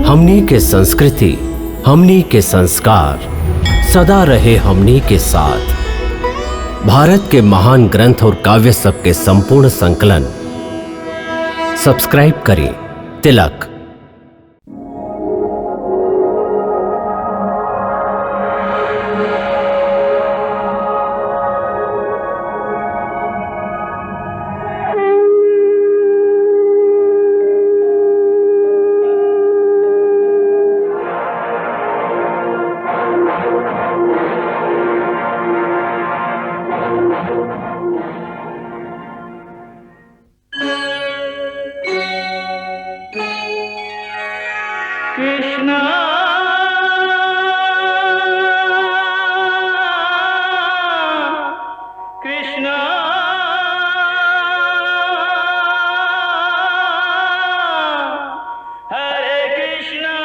हमनी के संस्कृति, हमनी के संस्कार सदा रहे हमनी के साथ। भारत के महान ग्रंथ और काव्य सब के संपूर्ण संकलन सब्सक्राइब करें तिलक। कृष्णा कृष्णा हरे कृष्णा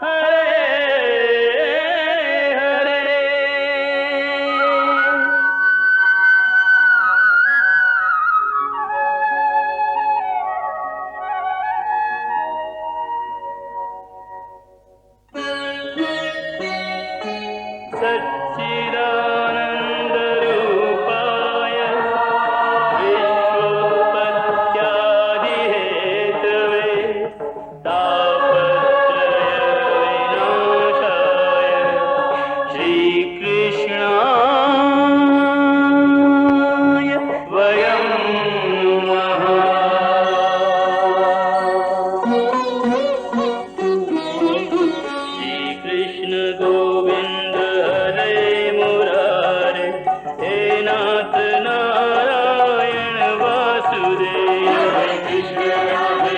हरे हरे। सच्चिदानन्दरूपाय विश्वोत्पत्त्यादिहेतवे तापत्रयविनाशाय श्रीकृष्णाय वयं नमः। श्रीकृष्ण गोविंद हरे मुरारे, हे नाथ नारायण वासुदेव। हरे कृष्ण राधे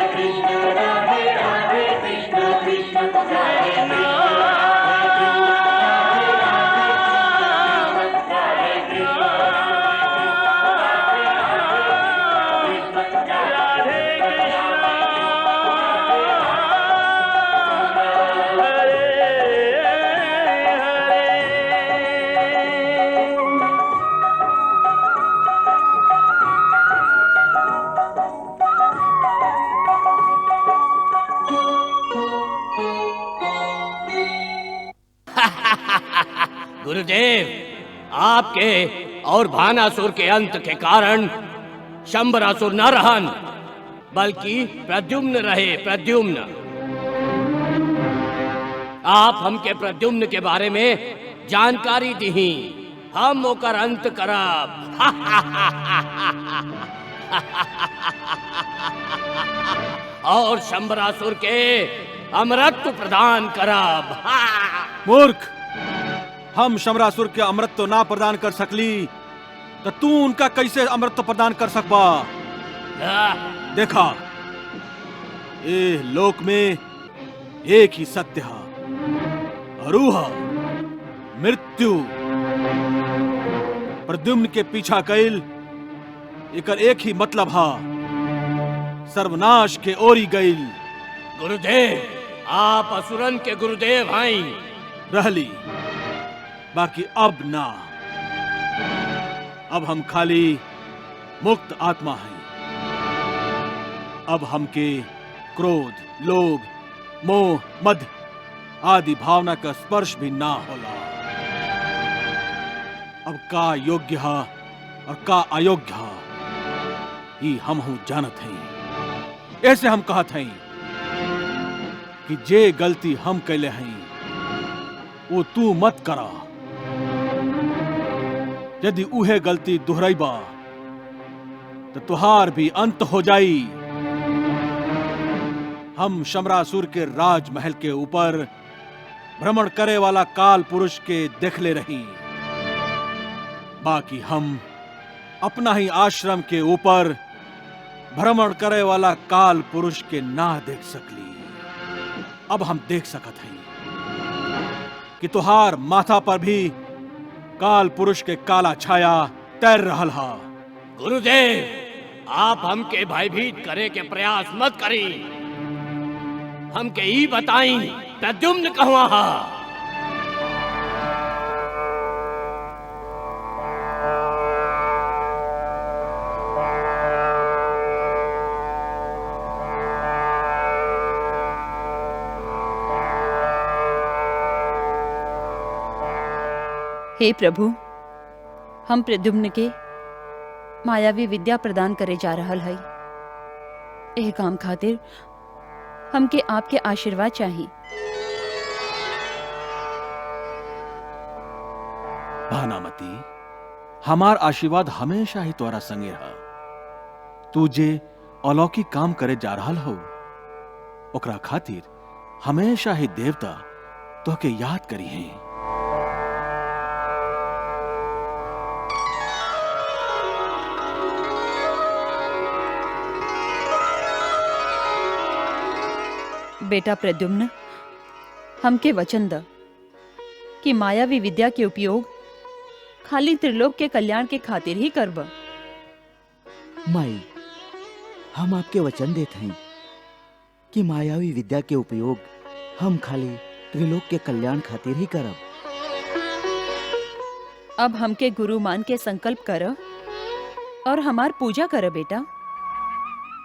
कृष्ण कृष्ण हरे गुरुदेव, आपके और भानासुर के अंत के कारण शंबरासुर न रहन, बल्कि प्रद्युम्न रहे। प्रद्युम्न, आप हमके प्रद्युम्न के बारे में जानकारी दी, हम ओकर अंत करब। और शंबरासुर के अमरत्व प्रदान करब। मूर्ख, हम शंबरासुर के अमृत ना प्रदान कर सकली तो तू उनका कैसे अमृत प्रदान कर सकबा? देखा, ए लोक में एक ही सत्य है, अरूह मृत्यु। प्रद्युम्न के पीछा कैल एकर एक ही मतलब है, सर्वनाश के ओरी गईल। गुरुदेव, आप असुरन के गुरुदेव हैं। रहली, बाकी अब ना। अब हम खाली मुक्त आत्मा हैं। अब हमके क्रोध, लोभ, मोह, मद आदि भावना का स्पर्श भी ना होला। अब का योग्य है और का अयोग्य है ये हम हूं जानत हैं। ऐसे हम कहत हैं कि जे गलती हम कैले हैं वो तू मत करा। यदि उहे गलती दोहराइबा तो तुहार भी अंत हो जाई। हम शंबरासुर के राजमहल के ऊपर भ्रमण करे वाला काल पुरुष के देखले रही, बाकी हम अपना ही आश्रम के ऊपर भ्रमण करे वाला काल पुरुष के ना देख सकली। अब हम देख सकत हैं कि तुहार माथा पर भी काल पुरुष के काला छाया तैर रहल हा। गुरुदेव, आप हमके भयभीत करे के प्रयास मत करी। हमके ई बताई प्रद्युम्न कहवा हा? हे प्रभु, हम प्रद्युम्न के मायावी विद्या प्रदान करे जा रहल हई। एह काम खातिर हमके आपके आशीर्वाद चाहिए। भानामती, हमार आशीर्वाद हमेशा ही तोरा संगे रहा। तू जे अलौकिक काम करे जा रहल हो, ओकरा खातिर हमेशा ही देवता तोहके याद करी हैं। बेटा प्रद्युम्न, हमके वचन द कि मायावी विद्या के उपयोग खाली त्रिलोक के कल्याण के खातिर ही करब। माई, हम आपके वचन देते हैं कि मायावी विद्या के उपयोग हम खाली त्रिलोक के कल्याण खातिर ही करब। अब हमके गुरु मान के संकल्प कर और हमार पूजा कर बेटा।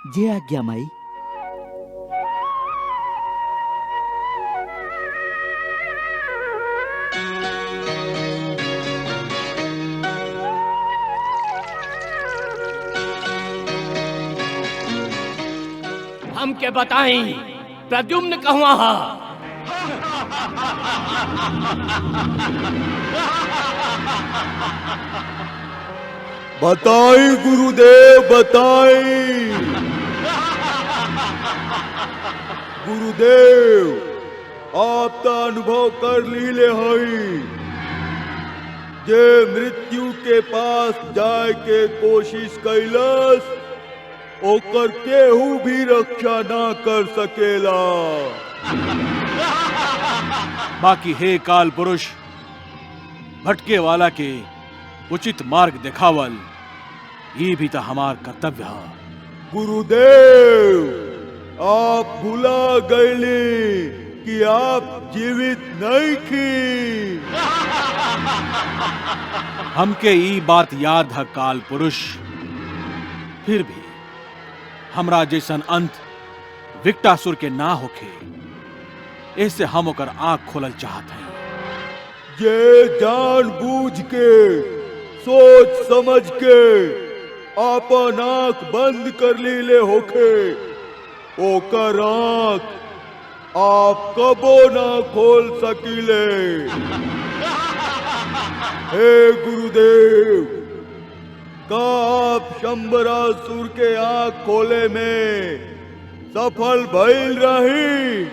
जे आज्ञा माई। हमके बताई प्रद्युम्न कहवा हा? बताई गुरुदेव, बताई गुरुदेव। आप तो अनुभव कर लीले हई, जे मृत्यु के पास जाए के कोशिश कैलस ओकर केहू भी रक्षा ना कर सकेला। बाकी हे काल पुरुष, भटके वाला के उचित मार्ग दिखावल ये भी तो हमार कर्तव्य है। गुरुदेव, आप भुला गईली कि आप जीवित नहीं थी। हमके ई बात याद है काल पुरुष, फिर भी हमरा जैसन अंत विकटासुर के ना होखे, ऐसे हम ओकर आंख खोलल चाहत हैं। ये जानबूझ के, सोच समझ के आपन आंख बंद कर लीले होखे, ओकर आंख आप कबो ना खोल सकीले। हे गुरुदेव, का आप शंबरासुर के आंख खोले में सफल भइल रही?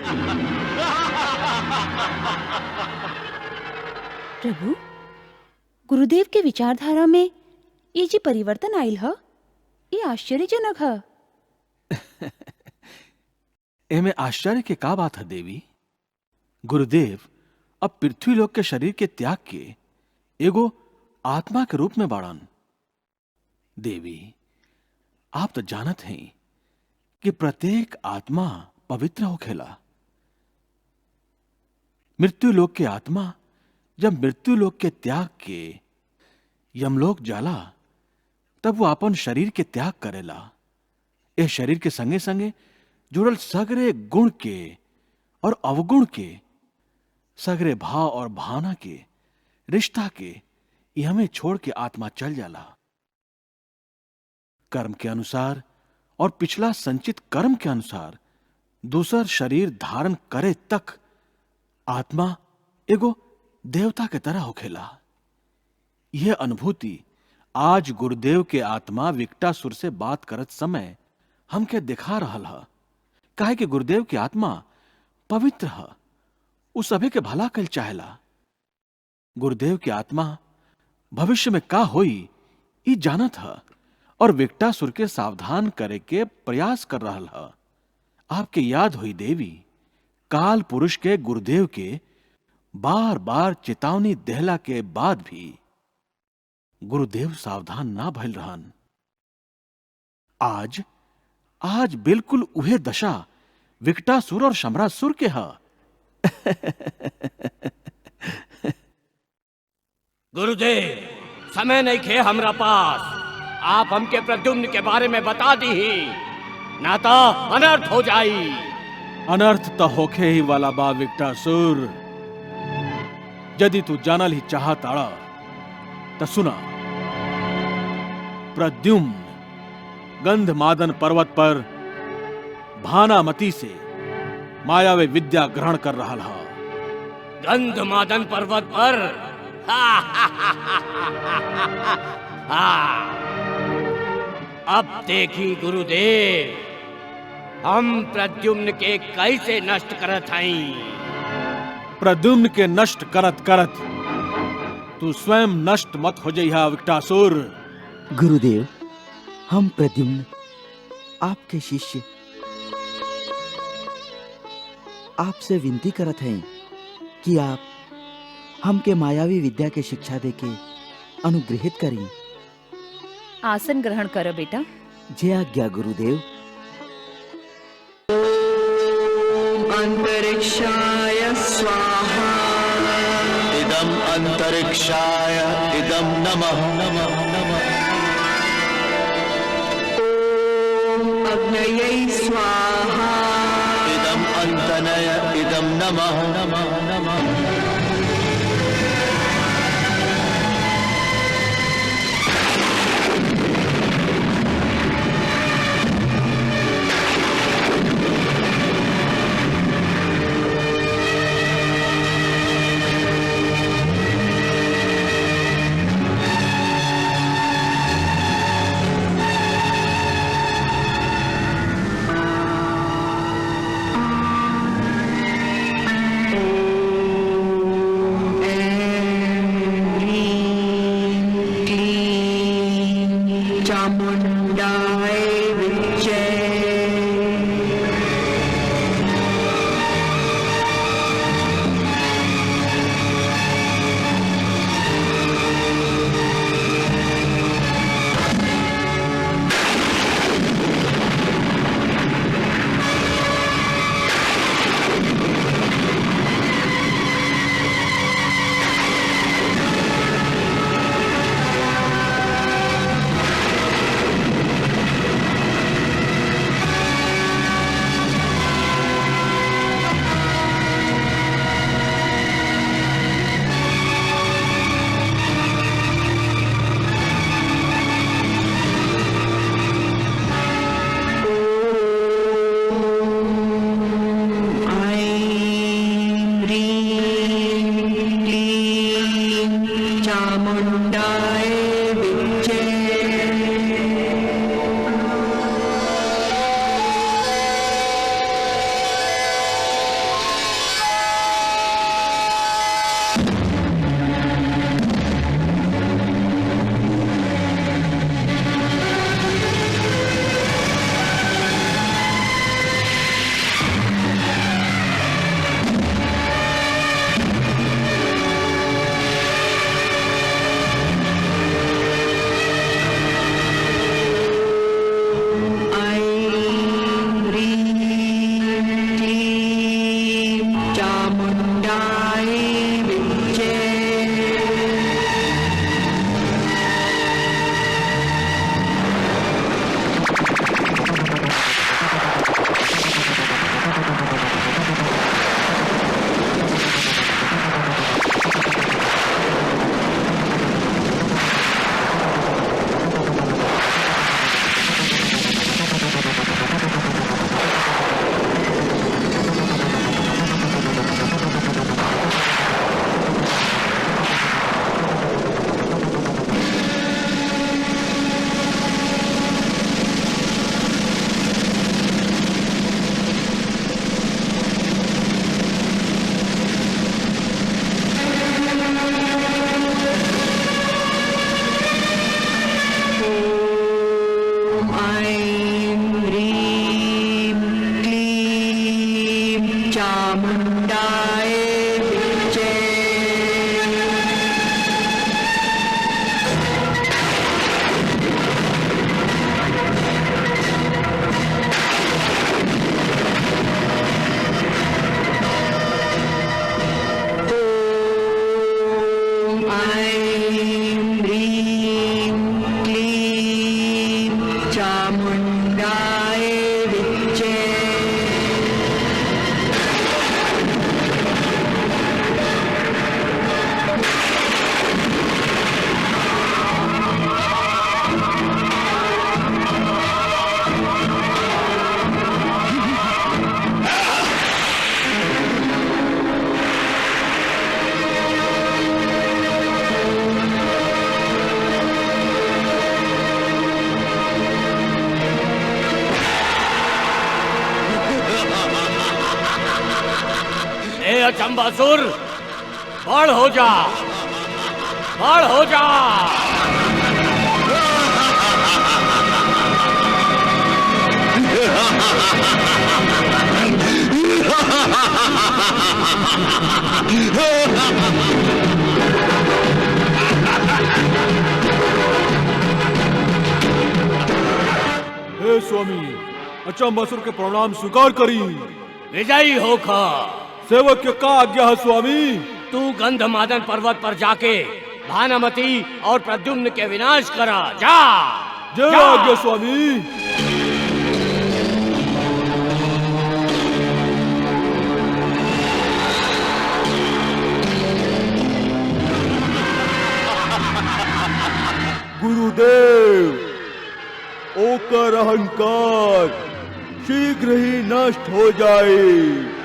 प्रभु, गुरुदेव के विचारधारा में ये जी परिवर्तन आयल है, ये आश्चर्यजनक है। एमे आश्चर्य के का बात है देवी? गुरुदेव अब पृथ्वीलोक के शरीर के त्याग के एगो आत्मा के रूप में बाड़न। देवी, आप तो जानत हैं कि प्रत्येक आत्मा पवित्र होखेला। मृत्युलोक के आत्मा जब मृत्युलोक के त्याग के यमलोक जाला, तब वो अपन शरीर के त्याग करेला। इस शरीर के संगे संगे जुड़ल सगरे गुण के और अवगुण के, सगरे भाव और भावना के, रिश्ता के, ये हमें छोड़ के आत्मा चल जाला। कर्म के अनुसार और पिछला संचित कर्म के अनुसार दूसर शरीर धारण करे तक आत्मा एगो देवता के तरह होखेला। यह अनुभूति आज गुरुदेव के आत्मा विकटासुर से बात करत समय हमके दिखा रहल है। काहे कि गुरुदेव की आत्मा पवित्र है, उ सभी के भला कल चाहेला। गुरुदेव की आत्मा भविष्य में का होई ई जानत है और विकटासुर के सावधान करे के प्रयास कर रहल है। आपके याद हुई देवी, काल पुरुष के गुरुदेव के बार बार चेतावनी देहला के बाद भी गुरुदेव सावधान ना भइल रहन। आज बिल्कुल उहे दशा विकटासुर और शमरासुर के है। गुरुदेव, समय नहीं खे हमरा पास। आप हमके प्रद्युम्न के बारे में बता दी ही, ना तो अनर्थ हो जाई। अनर्थ तो होखे ही वाला बा विकटासुर। यदि तू जानल ही चाहताड़ा तो सुना। प्रद्युम्न गंधमादन पर्वत पर भानामती से मायावी विद्या ग्रहण कर रहा था। गंधमादन पर्वत पर अब देखी गुरुदेव, हम प्रद्युम्न के कैसे नष्ट करत हई। प्रद्युम्न के नष्ट करत करत तू स्वयं नष्ट मत हो जइहा विकटासुर। गुरुदेव, हम प्रद्युम्न आपके शिष्य आपसे विनती करत हैं कि आप हमके मायावी विद्या के शिक्षा देके अनुग्रहित करें। आसन ग्रहण करो बेटा। जय आज्ञा गुरुदेव। अंतरिक्षाय स्वाहा। इदम अंतरिक्षाय इदम नमः नमः नमः। ओम अग्नये स्वाहा। इदम अंतनय इदम नमः नमः नमः। चामुंडाय विच्चे। चामुंडाय विच्चे। चामुंडाय विच्चे। ओम ऐं ह्रीं क्लीं चामुंडाय विच्चे। अचंबासुर, बड़ हो जा, बड़ हो जा। हे स्वामी, अचंबासुर के प्रणाम स्वीकार करी। विजयी होखा। सेवक के का आज्ञा है स्वामी? तू गंधमादन पर्वत पर जाके भानुमति और प्रद्युम्न के विनाश करा। जा, जय जा। आज्ञा स्वामी। गुरुदेव, ओकर अहंकार शीघ्र ही नष्ट हो जाए।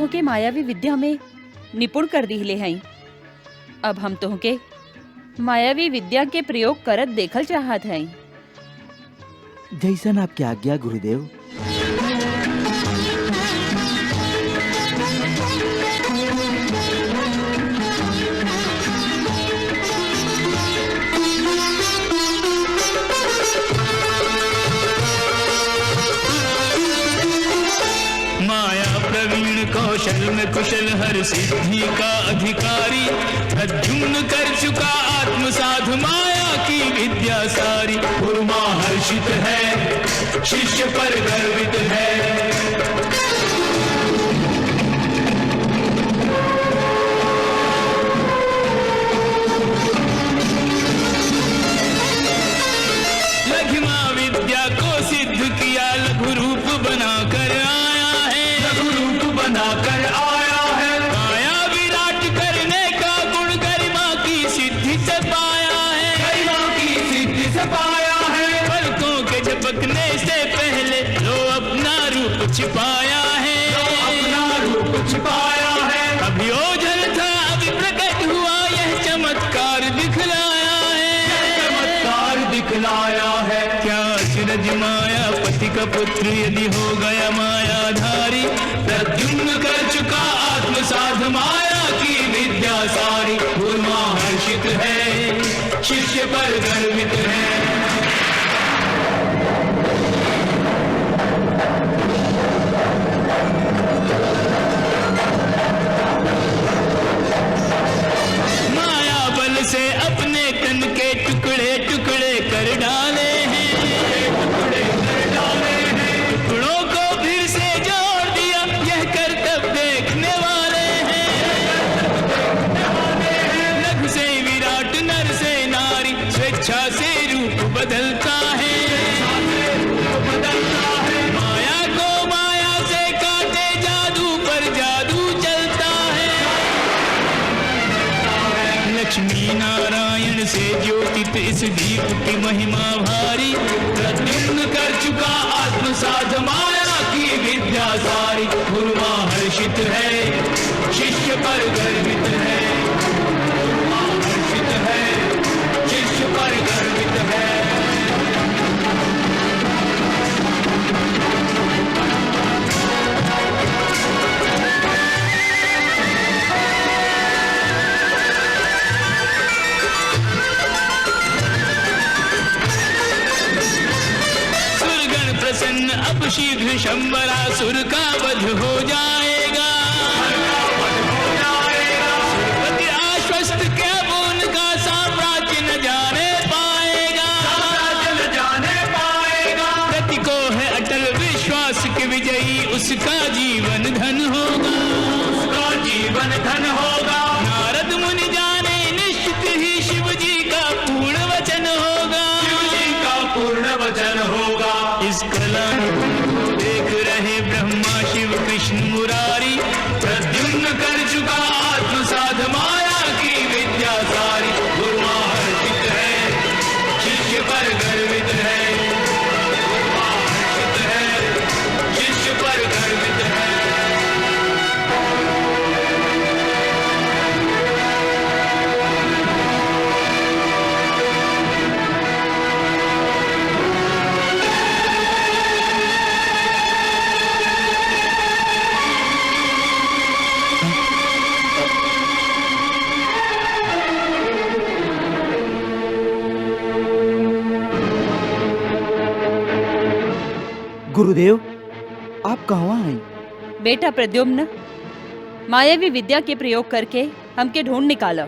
के मायावी विद्या में निपुण कर दिले हैं। अब हम तोहके मायावी विद्या के प्रयोग करत देखल चाहत हैं। जैसन आपकी आज्ञा गुरुदेव। कौशल में कुशल हर सिद्धि का अधिकारी, प्रद्युम्न कर चुका आत्मसाध माया की विद्या सारी। गुरुमा हर्षित है, शिष्य पर गर्वित है। लघिमा विद्या को सिद्ध किया, लघु रूप बनाकर आया है, लघु रूप बनाकर आया है। माया विराट करने का गुण गरिमा की सिद्धि से पाया है, गरिमा की सिद्धि से पाया है। पलकों के झपकने से पहले लो अपना रूप छिपाया है, अपना रूप छिपाया है। अभी ओझल था अभी प्रकट हुआ, यह चमत्कार दिखलाया है, चमत्कार दिखलाया है। क्या अचरज माया पति का पुत्र यदि हो गया मायाधारी, प्रद्युम्न कर चुका आत्मसाध माया की विद्या सारी। गुरुमा हर्षित है, शिष्य पर गर्वित है। माया बल से अपने तन के टुकड़े टुकड़े कर डाले हैं, टुकड़े कर डाले हैं। टुकड़ों को फिर से जोड़ दिया, यह कर्तव्य देखने वाले हैं। लघु से विराट, नर से नारी, स्वेच्छा से रूप बदलता है, माया को माया से काटे, जादू पर जादू चलता है। लक्ष्मी नारायण से ज्योतित इस दीप की महिमा भारी, प्रद्युम्न कर चुका आत्मसाध माया की विद्या सारी। गुरुमा हर्षित है, शिष्य पर गर्वित है, गुरुमा हर्षित है, शिष्य पर गर्वित है। सुरगण प्रसन्न, अब शीघ्र शंबरासुर का वध हो जाएगा। सुरपति आश्वस्त के अब उनका साम्राज्य न जाने पाएगा, न जाने पाएगा। गति को है अटल विश्वास के विजयी, उसका जीवन धन होगा, उसका जीवन धन होगा। नारद मुनि जाने निश्चित ही शिव जी का पूर्ण वचन होगा, शिव जी का पूर्ण गुरुदेव, आप कहवा हैं? बेटा प्रद्युम्न, मायावी विद्या के प्रयोग करके हमके ढूंढ निकाला।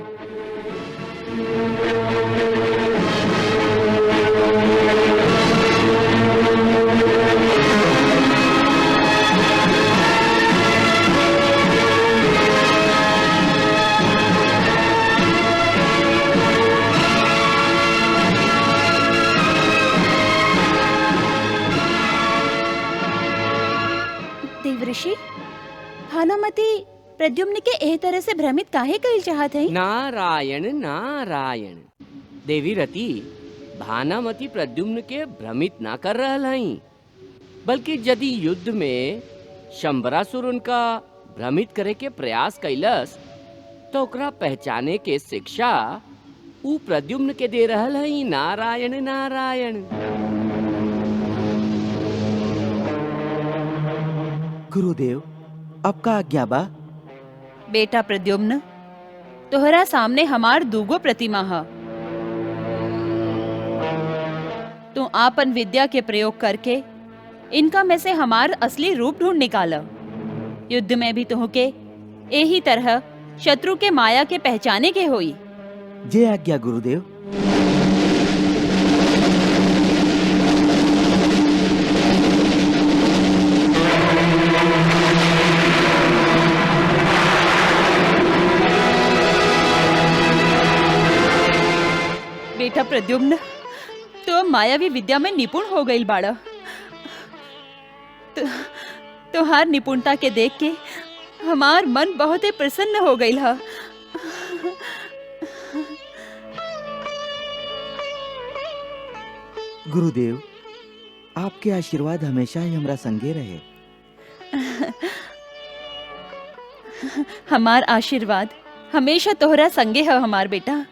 देवऋषि, भानुमति प्रद्युम्न के एह तरह से भ्रमित काहे कइल चाहत है? नारायण नारायण। देवी रति, भानामती प्रद्युम्न के भ्रमित ना कर रहल हई, बल्कि यदि युद्ध में शंबरासुर उनका भ्रमित करे के प्रयास कैलस तो ओकरा पहचाने के शिक्षा ऊ प्रद्युम्न के दे रहल हई। नारायण नारायण। गुरुदेव, आपका आज्ञा बा? बेटा प्रद्युम्न, तोहरा सामने हमार दूगो प्रतिमा है। तू आपन विद्या के प्रयोग करके इनका में से हमार असली रूप ढूंढ निकाला। युद्ध में भी तुहके यही तरह शत्रु के माया के पहचाने के होई। जय आज्ञा गुरुदेव। बेटा प्रद्युम्न, तो मायावी विद्या में निपुण हो गई बाड़ा। तोहार निपुणता के देख के हमार मन बहुत ही प्रसन्न हो गई है। गुरुदेव, आपके आशीर्वाद हमेशा ही हमरा संगे रहे। हमार आशीर्वाद हमेशा तोहरा संगे है हमार बेटा।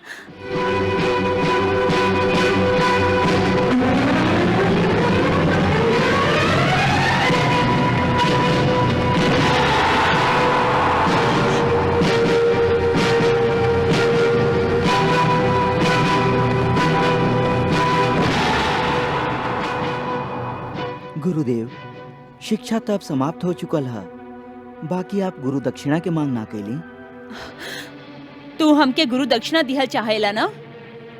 गुरुदेव, शिक्षा तब समाप्त हो चुकल है, बाकी आप गुरु दक्षिणा के मांग ना कैली। तू हमके गुरु दक्षिणा दिहल चाहेला ना?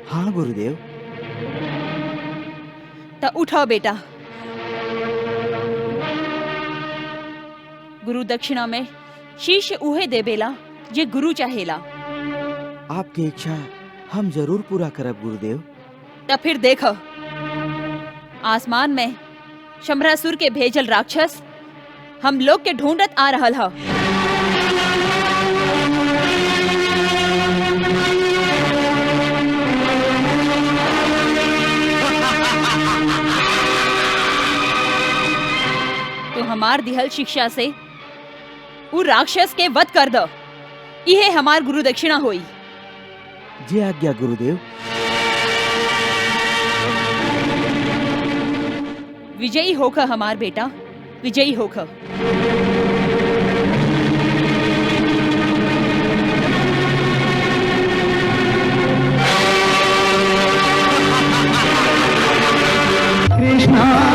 हाँ गुरुदेव। तो उठाओ बेटा। गुरु दक्षिणा में शिष्य उहे देबेला जे गुरु चाहेला। आपकी इच्छा हम जरूर पूरा करब गुरुदेव। तब फिर देखो, आसमान में शंबरासुर के भेजल राक्षस हम लोग के ढूंढत आ रहल है। तो हमार दिहल शिक्षा से उ राक्षस के वध कर दो। इहे हमार गुरु दक्षिणा होई। जी आज्ञा गुरुदेव। विजयी होकर हमार बेटा, विजयी होकर। कृष्णा